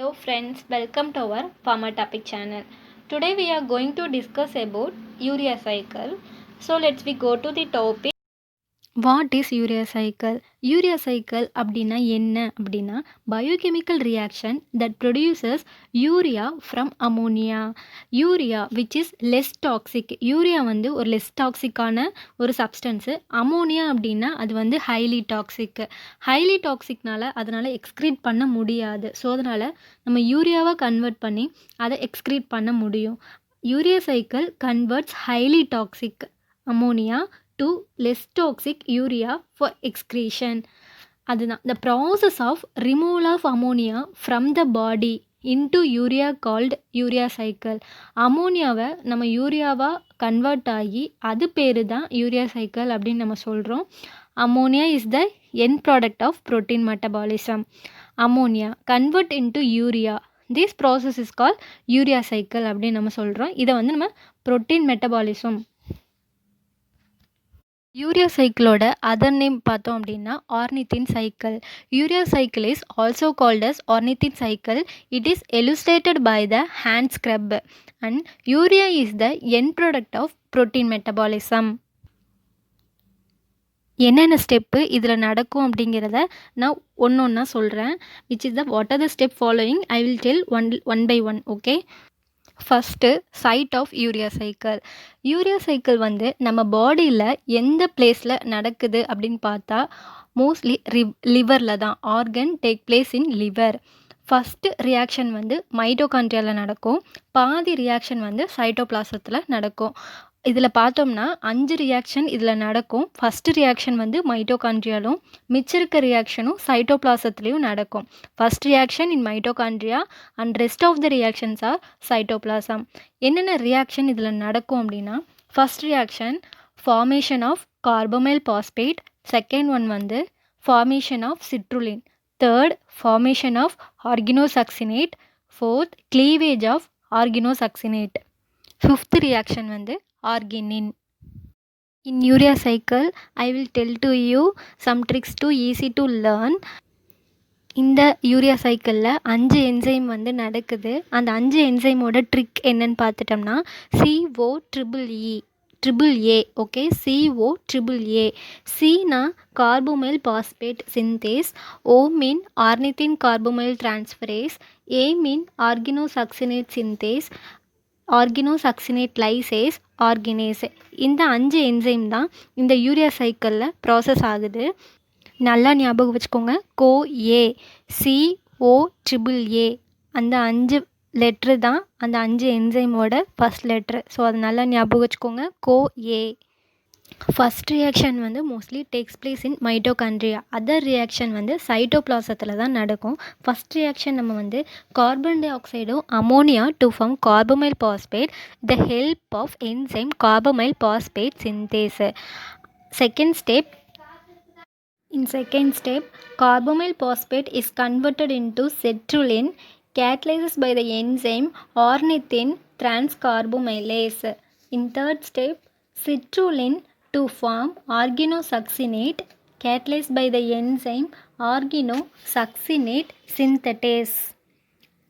Hello friends, welcome to our Pharma Topic channel. Today we are going to discuss about urea cycle. So let's go to the topic. What is urea cycle? Urea cycle அப்படின்னா என்ன அப்படின்னா biochemical reaction that produces urea from ammonia. Urea which is less toxic. Urea வந்து ஒரு less டாக்ஸிக்கான ஒரு substance. Ammonia அப்படின்னா அது வந்து highly toxic. Highly டாக்ஸிக்னால அதனால் எக்ஸ்க்ரீட் பண்ண முடியாது. ஸோ அதனால் நம்ம யூரியாவை கன்வெர்ட் பண்ணி அதை எக்ஸ்க்ரீட் பண்ண முடியும். Urea cycle converts highly toxic ammonia to less toxic urea for excretion. அதுதான் the process of removal of ammonia from the body into urea called urea cycle. அமோனியாவை நம்ம யூரியாவாக கன்வெர்ட் ஆகி அது பேர் தான் யூரியா சைக்கிள் அப்படின்னு நம்ம சொல்கிறோம். Ammonia is the end product of protein metabolism. Ammonia convert into urea. This process is called urea cycle அப்படின்னு நம்ம சொல்கிறோம். இதை வந்து நம்ம protein metabolism. யூரியா சைக்கிளோட அதர் நேம் பார்த்தோம் அப்படின்னா ornithine cycle. Urea cycle is also called as ornithine cycle. It is illustrated by the hand scrub and urea is the end product of protein metabolism. என்னென்ன step இதில் நடக்கும் அப்படிங்கிறத நான் ஒன்றா சொல்கிறேன். Which is the what are the step following I will tell one by one. Okay, first site of urea cycle. Urea cycle வந்து நம்ம பாடியில் எந்த பிளேஸில் நடக்குது அப்படின்னு பார்த்தா மோஸ்ட்லி லிவரில் தான். ஆர்கன் டேக் பிளேஸ் இன் லிவர். ஃபஸ்ட்டு ரியாக்ஷன் வந்து மைட்டோகாண்ட்ரியாவில் நடக்கும். பாதி ரியாக்ஷன் வந்து சைட்டோபிளாசத்தில் நடக்கும். இதில் பார்த்தோம்னா 5 ரியாக்ஷன் இதில் நடக்கும். ஃபஸ்ட்டு ரியாக்ஷன் வந்து மைட்டோகாண்ட்ரியாலும் மிச்சம் இருக்க ரியாக்ஷனும் சைட்டோபிளாசத்துலேயும் நடக்கும். First reaction in mitochondria and rest of the reactions are cytoplasm. என்னென்ன ரியாக்ஷன் இதில் நடக்கும் அப்படின்னா first reaction formation of carbamyl phosphate. Second one வந்து formation of citrulline. Third formation of argininosuccinate. Fourth cleavage of argininosuccinate. Fifth reaction வந்து arginine. In urea cycle, I will tell to you some tricks to easy to learn. இந்த urea சைக்கிளில் 5 enzyme வந்து நடக்குது. அந்த 5 என்சைமோட trick என்னன்னு பார்த்துட்டோம்னா COEEA. Okay, COEEA. Cனா carbamoyl phosphate synthase. O mean ornithine carbamoyl transferase. A mean argininosuccinate synthase. Argininosuccinate lyase, arginase. இந்த 5 enzyme தான் இந்த யூரியா சைக்கிளில் ப்ராசஸ் ஆகுது. நல்லா ஞாபகம் வச்சுக்கோங்க. COEEA அந்த 5 லெட்ரு தான் அந்த 5 என்சைமோட ஃபஸ்ட் லெட்ரு. ஸோ அது நல்லா ஞாபகம் வச்சுக்கோங்க. COA. ஃபஸ்ட் ரியாக்ஷன் வந்து mostly takes place in mitochondria. Other reaction வந்து சைட்டோபிளாசத்தில் தான் நடக்கும். ஃபஸ்ட் ரியாக்ஷன் நம்ம வந்து கார்பன் டை ஆக்சைடும் ammonia to form carbamyl phosphate the help of enzyme carbamyl phosphate synthase. Second step. In second step, carbamyl phosphate is converted into citrulline, catalyzed by the enzyme ornithine transcarbamylase. In third step, citrulline to form organosuccinate, catalyzed by the enzyme organosuccinate synthetase.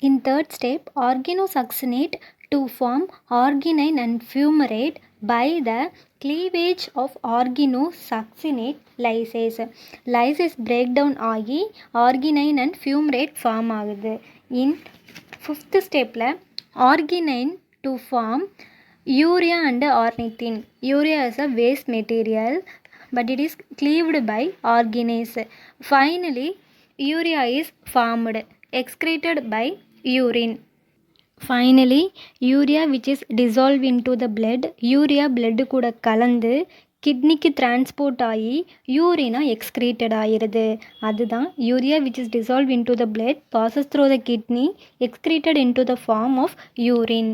In third step, organosuccinate to form arginine and fumarate by the cleavage of organosuccinate lysase. Lysase breakdown ஆகி arginine and fumarate form ஆகுது. In fifth stepல arginine to form urea and ornithine. Urea is a waste material but it is cleaved by organase. Finally, urea is formed, excreted by urine. Finally, urea which is dissolved into the blood. Urea blood கூட கலந்து கிட்னிக்கு transport ஆகி யூரினாக excreted ஆகிடுது. அதுதான் urea which is dissolved into the blood passes through the kidney excreted into the form of urine.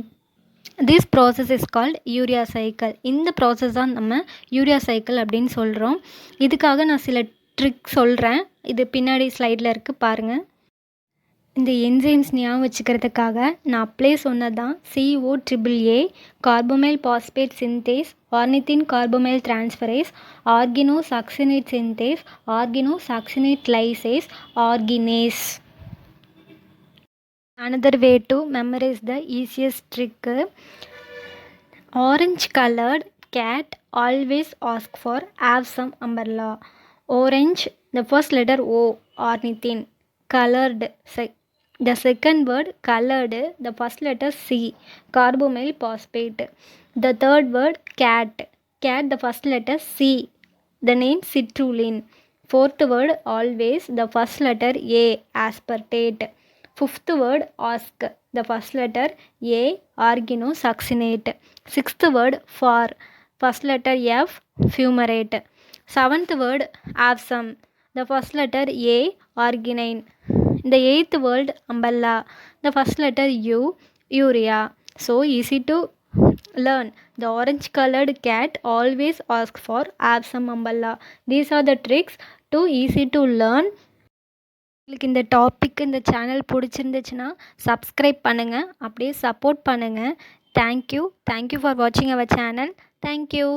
This process is called urea cycle. இந்த process தான் நம்ம urea cycle அப்படின்னு சொல்கிறோம். இதுக்காக நான் சில ட்ரிக் சொல்கிறேன். இது பின்னாடி ஸ்லைடில் இருக்குது பாருங்கள். இந்த என்சைம்ஸ் ஞாபகம் வச்சுக்கிறதுக்காக நான் அப்ளே சொன்னது தான் COEEA, carbamyl phosphate synthase, ornithine carbamyl transferase, argininosuccinate synthase, argininosuccinate lyase, arginase. Another way to memorize the easiest trick. Orange colored cat always ask for have some umbrella. Orange, the first letter O, ornithin. Colored, the second word colored, the first letter C, carbonyl phosphate. The third word cat, cat, the first letter C, the name citrulline. Fourth word always, the first letter A, aspartate. Fifth word ask, the first letter A, arginosuccinate. Sixth word for, first letter F, fumarate. Seventh word awesome, the first letter A, arginine. The eighth word umbrella, the first letter U, urea. So easy to learn. The orange colored cat always asks for have some umbrella. These are the tricks to easy to learn. உங்களுக்கு இந்த topic இந்த channel பிடிச்சிருந்துச்சுன்னா subscribe பண்ணுங்கள், அப்படியே support பண்ணுங்கள். Thank you for வாட்சிங் our channel. Thank you.